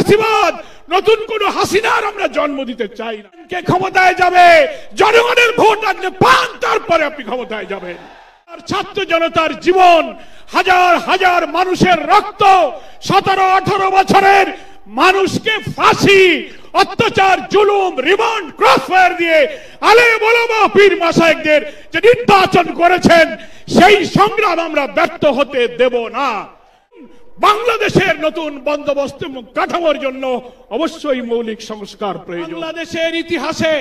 ফ্যাসিবাদ, নতুন কোন হাসিনার আমরা জন্ম দিতে চাই না। কে ক্ষমতায় যাবে, জনগণের ভোট আগে পান, তারপরে আপনি ক্ষমতায় যাবেন। আর ছাত্র জনতার জীবন, হাজার হাজার মানুষের রক্ত, 17-18 বছরের মানুষকে ফাঁসি, অত্যাচার, জুলুম, রিমান্ড, ক্রসফায়ার দিয়ে আলেম ওলামা পীর মাশায়েখদের যে নির্বাচন করেছেন, সেই সংগ্রাম আমরা ব্যর্থ হতে দেব না। বাংলাদেশের নতুন বন্দোবস্ত কাঠামোর জন্য অবশ্যই মৌলিক সংস্কার প্রয়োজন। বাংলাদেশের ইতিহাসে,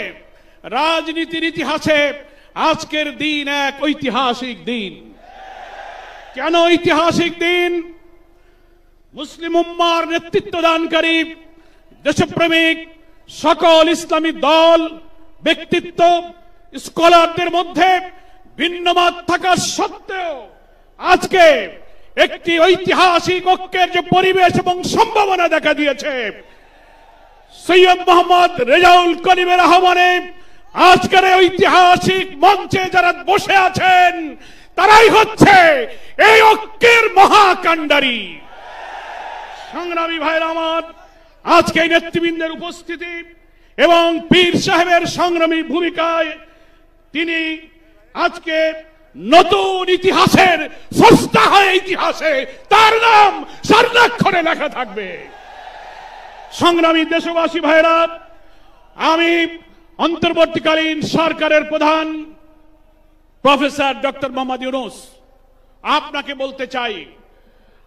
রাজনীতির ইতিহাসে আজকের দিন এক ঐতিহাসিক দিন। কেন ঐতিহাসিক দিন? মুসলিম উম্মার নেতৃত্বদানকারী দেশপ্রেমিক সকল ইসলামী দল, ব্যক্তিত্ব, স্কলারদের মধ্যে ভিন্নমত থাকা সত্ত্বেও আজকে একটি ঐতিহাসিক ঐক্যের যে পরিবেশ এবং সম্ভাবনা দেখা দিয়েছে, সৈয়দ মোহাম্মদ রেজাউল করিমের আহ্বানে আজকের ঐতিহাসিক মঞ্চে যারা বসে আছেন, তারাই হচ্ছে এই ঐক্যের মহাকাণ্ডারী। সংগ্রামী ভাইরা আমার, আজকে নেতৃবৃন্দের উপস্থিতি এবং পীর সাহেবের সংগ্রামী ভূমিকায় তিনি আজকে নতুন ইতিহাসের স্রষ্টা হয়ে ইতিহাসে তার নাম স্বর্ণাক্ষরে লেখা থাকবে। সংগ্রামী দেশবাসী ভাইরা, আমি অন্তর্বর্তীকালীন সরকারের প্রধান প্রফেসর ডক্টর মোহাম্মদ ইউনূস আপনাকে বলতে চাই,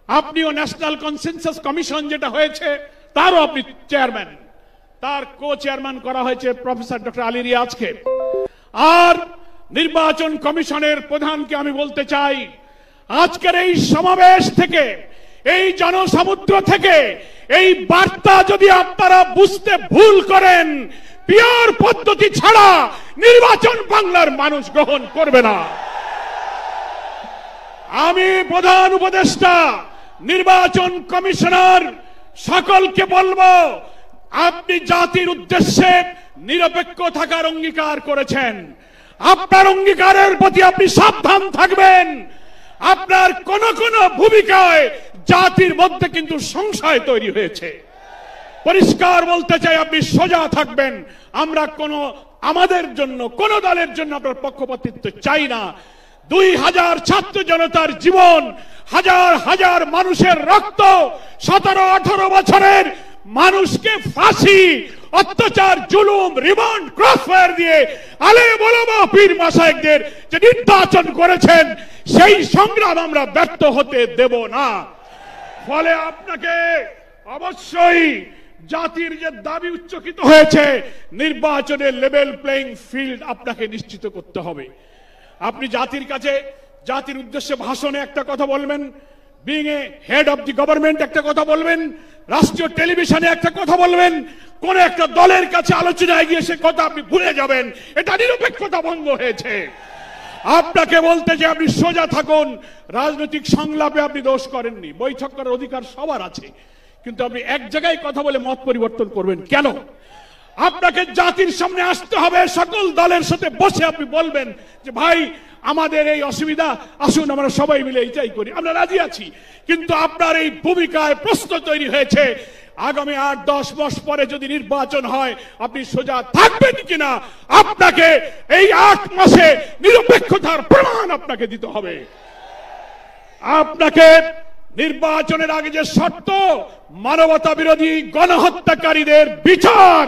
আপনিও ন্যাশনাল কনসেনসাস কমিশন যেটা হয়েছে তারও আপনি চেয়ারম্যান, তার কো চেয়ারম্যান করা হয়েছে প্রফেসর ডক্টর আলী রিয়াজকে। আর নির্বাচন কমিশনের প্রধানকে আমি বলতে চাই, আজকের এই সমাবেশ থেকে, এই জনসমুদ্র থেকে এই বার্তা যদি আপনারা বুঝতে ভুল করেন, পিওর পদ্ধতি ছাড়া নির্বাচন বাংলার মানুষ গ্রহণ করবে না। আমি প্রধান উপদেষ্টা, নির্বাচন কমিশনার সকলকে বলবো, আপনি জাতির উদ্দেশ্যে নিরপেক্ষ থাকার অঙ্গীকার করেছেন। আপনার অঙ্গীকারের প্রতি আপনি সাবধান থাকবেন। আপনার কোন কোন ভূমিকায় জাতির মধ্যে কিন্তু সংশয় তৈরি হয়েছে। পরিষ্কার বলতে চাই, আপনি সোজা থাকবেন। আমরা আমাদের জন্য, কোন দলের জন্য আপনার পক্ষপাতিত্ব চাই না। 2000 ছাত্র জনতার জীবন, হাজার হাজার মানুষের রক্ত, 17-18 বছরের মানুষকে ফাঁসি, অত্যাচার, জুলুম, রিমান্ড, ক্রসফায়ার দিয়ে আলেম ওলামা পীর মাশায়েখদের যে নির্বাচন করেছেন, সেই সংগ্রাম আমরা ব্যর্থ হতে দেব না। ফলে আপনাকে অবশ্যই জাতির যে দাবি উচ্চকিত হয়েছে, নির্বাচনের লেভেল প্লেইং ফিল্ড আপনাকে নিশ্চিত করতে হবে। আপনি জাতির কাছে, জাতির উদ্দেশ্যে ভাষণে একটা কথা বলবেন, being a head of the government একটা কথা বলবেন, রাষ্ট্রীয় টেলিভিশনে একটা কথা বলবেন, কোন একটা দলের কাছে আলোচনায় গিয়ে সে কথা আপনি ভুলে যাবেন। এটা নিরপেক্ষতা ভঙ্গ হয়েছে। আপনাকে বলতে যে আপনি সোজা থাকুন। রাজনৈতিক সংলাপে আপনি দোষ করেননি, বৈঠক করার অধিকার সবার আছে, কিন্তু আপনি এক জায়গায় কথা বলে মত পরিবর্তন করবেন কেন? আপনাকে জাতির সামনে আসতে হবে, সকল দলের সাথে বসে আপনি বলবেন যে ভাই আমাদের এই অসুবিধা, আসুন আমরা সবাই মিলে এইটাই করি, আমরা রাজি আছি। কিন্তু আপনার এই ভূমিকায় প্রশ্ন তৈরি হয়েছে, আগামী 8-10 মাস পরে যদি নির্বাচন হয় আপনি সোজা থাকবেন কিনা? আপনাকে এই 8 মাসে নিরপেক্ষতার প্রমাণ আপনাকে দিতে হবে। আপনাকে নির্বাচনের আগে যে শর্ত, মানবতা বিরোধী গণহত্যাকারীদের বিচার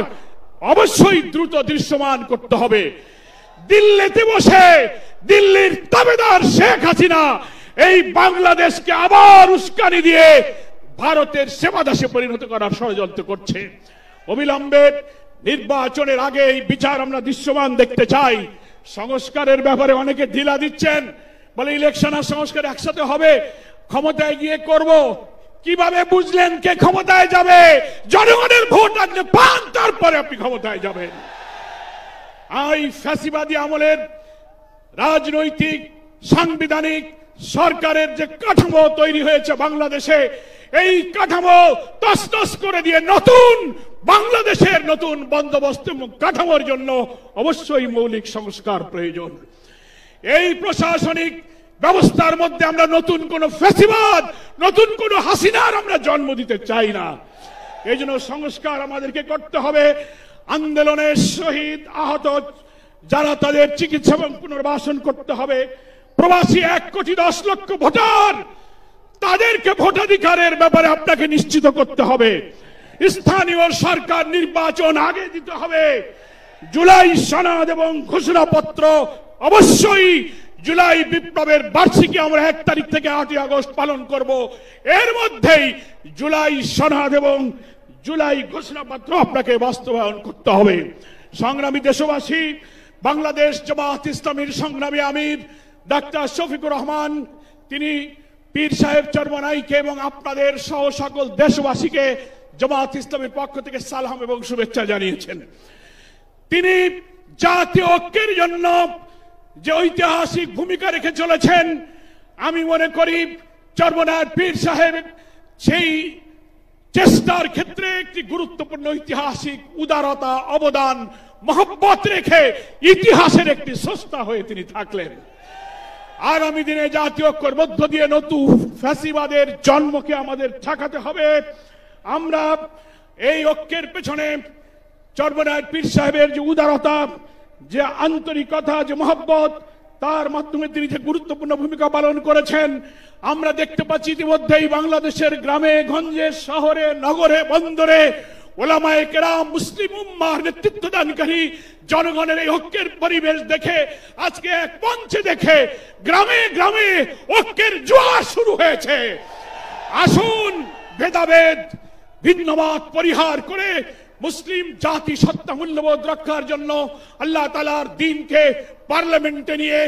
অবশ্যই দ্রুত দৃশ্যমান করতে হবে। দিল্লিতে বসে দিল্লির তাবেদার শেখ হাসিনা এই বাংলাদেশকে আবার উস্কানি দিয়ে ভারতের সেবাদাসে পরিণত করার ষড়যন্ত্র করছে। অবিলম্বে নির্বাচনের আগে এই বিচার আমরা দৃশ্যমান দেখতে চাই। সংস্কারের ব্যাপারে অনেকে ঢিলা দিচ্ছেন, বলে ইলেকশন আর সংস্কার একসাথে হবে, ক্ষমতায় গিয়ে করব। কিভাবে বুঝলেন কে ক্ষমতায় যাবে? জনগণের ভোট আগে পান, তারপরে আপনি ক্ষমতায় যাবেন। এই ফ্যাসিবাদী আমলের রাজনৈতিক, সাংবিধানিক সরকারের যে কাঠামো তৈরি হয়েছে বাংলাদেশে, এই কাঠামো তছনছ করে দিয়ে নতুন বাংলাদেশের নতুন বন্দোবস্ত কাঠামোর জন্য অবশ্যই মৌলিক সংস্কার প্রয়োজন। এই প্রশাসনিক ব্যবস্থার মধ্যে আমরা নতুন কোন ফ্যাসিবাদ, নতুন কোন হাসিনার আমরা জন্ম দিতে চাই না। এই জন্য সংস্কার আমাদেরকে করতে হবে। আন্দোলনের শহীদ আহত যারা, তাদের চিকিৎসা এবং পুনর্বাসন করতে হবে। প্রবাসী 1,10,00,000 ভোটার, তাদেরকে ভোটাধিকারের ব্যাপারে আপনাকে নিশ্চিত করতে হবে। স্থানীয় সরকার নির্বাচন আগে দিতে হবে। জুলাই সনদ এবং ঘোষণাপত্র অবশ্যই, জুলাই বিপ্লবের বার্ষিকী আমরা 1 তারিখ থেকে 8 আগস্ট পালন করব। এর মধ্যেই জুলাই সনদ এবং জুলাই ঘোষণাপত্র আপনাকে বাস্তবায়ন করতে হবে। সংগ্রামী দেশবাসী, বাংলাদেশ জামায়াত ইসলামীর সংগ্রামী আমির ডাক্তার শফিকুর রহমান, তিনি পীর সাহেব চরমনাইকে এবং আপনাদের সহ সকল দেশবাসীকে জামায়াত ইসলামীর পক্ষ থেকে সালাম এবং শুভেচ্ছা জানিয়েছেন। তিনি জাতীয় ঐক্যের জন্য যে ঐতিহাসিক ভূমিকা রেখে চলেছেন, আমি মনে করি চরমনাইয়ের পীর সাহেব সেই চেষ্টার ক্ষেত্রে একটি গুরুত্বপূর্ণ ঐতিহাসিক উদারতা, অবদান, মহব্বত রেখে ইতিহাসের একটি স্রষ্টা হয়ে তিনি থাকলেন। আগামী দিনে জাতীয় ঐক্যের মধ্য দিয়ে নতুন ফ্যাসিবাদের জন্মকে আমাদের ঠেকাতে হবে। আমরা এই ঐক্যের পেছনে চরমনাইয়ের পীর সাহেবের যে উদারতা, যে আন্তরিকতা, যে মহব্বত, তার মাধ্যমে তিনি যে গুরুত্বপূর্ণ ভূমিকা পালন করেছেন, আমরা দেখতে পাচ্ছি ইতিমধ্যেই বাংলাদেশের গ্রামে গঞ্জে, শহরে, নগরে, বন্দরে ওলামায়ে কেরাম, মুসলিম উম্মাহর নেতৃত্বদানকারী জনগণের এই ঐক্যের পরিবেশ দেখে, আজকে এক মঞ্চে দেখে গ্রামে গ্রামে ঐক্যের জোয়ার শুরু হয়েছে। আসুন ভেদাভেদ, ভিন্নমত পরিহার করে মুসলিম জাতি সত্তা মূল্যবোধ রক্ষার জন্য আল্লাহ তাআলার দ্বীনকে পার্লামেন্টে নিয়ে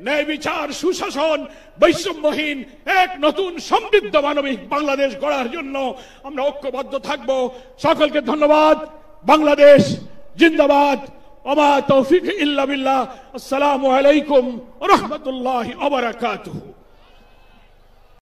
ন্যায় বিচার, সুশাসন, বৈষম্যহীন এক নতুন সমৃদ্ধ মানবিক বাংলাদেশ গড়ার জন্য আমরা ঐক্যবদ্ধ থাকব। সকলকে ধন্যবাদ। বাংলাদেশ জিন্দাবাদ। ওমা তৌফিক ইল্লা বিল্লাহ। আসসালামু আলাইকুম ওয়া রাহমাতুল্লাহি ওয়া বারাকাতুহু।